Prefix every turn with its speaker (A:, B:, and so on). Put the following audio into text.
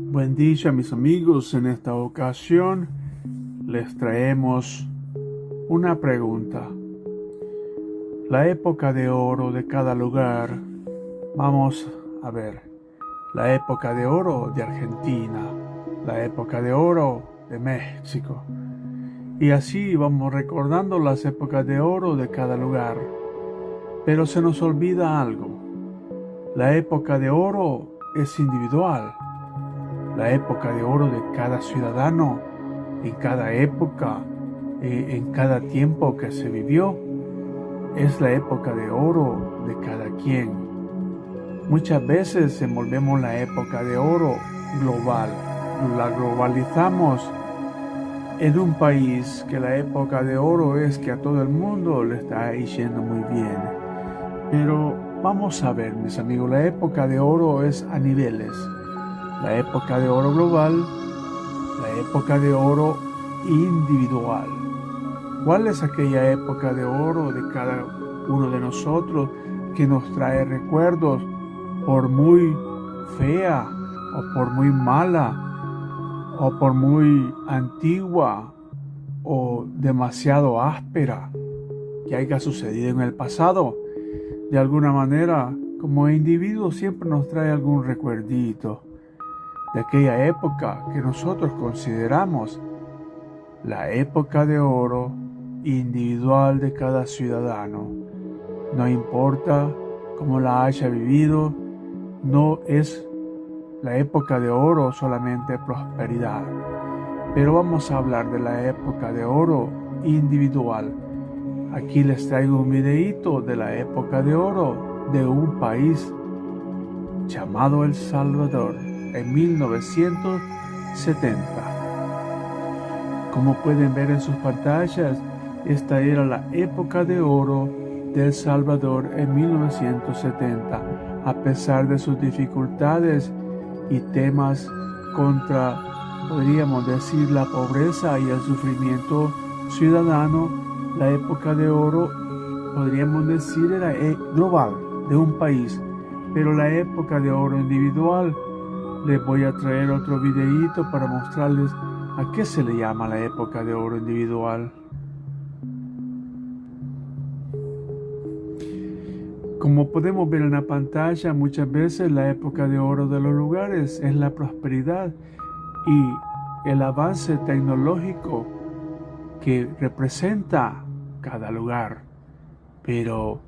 A: Buen día, mis amigos. En esta ocasión les traemos una pregunta. La época de oro de cada lugar. Vamos a ver. La época de oro de Argentina, la época de oro de México. Y así vamos recordando las épocas de oro de cada lugar. Pero se nos olvida algo. La época de oro es individual. La época de oro de cada ciudadano, en cada época, en cada tiempo que se vivió, es la época de oro de cada quien. Muchas veces envolvemos la época de oro global, la globalizamos en un país que la época de oro es que a todo el mundo le está yendo muy bien. Pero vamos a ver, mis amigos, la época de oro es a niveles. La época de oro global, la época de oro individual. ¿Cuál es aquella época de oro de cada uno de nosotros que nos trae recuerdos por muy fea o por muy mala o por muy antigua o demasiado áspera que haya sucedido en el pasado? De alguna manera, como individuo siempre nos trae algún recuerdito de aquella época que nosotros consideramos la época de oro individual de cada ciudadano. No importa cómo la haya vivido, no es la época de oro solamente prosperidad. Pero vamos a hablar de la época de oro individual. Aquí les traigo un videíto de la época de oro de un país llamado El Salvador en 1970. Como pueden ver en sus pantallas, esta era la época de oro de El Salvador en 1970, a pesar de sus dificultades y temas contra, podríamos decir, la pobreza y el sufrimiento ciudadano. La época de oro, podríamos decir, era global de un país, pero la época de oro individual, les voy a traer otro videíto para mostrarles a qué se le llama la época de oro individual. Como podemos ver en la pantalla, muchas veces la época de oro de los lugares es la prosperidad y el avance tecnológico que representa cada lugar. Pero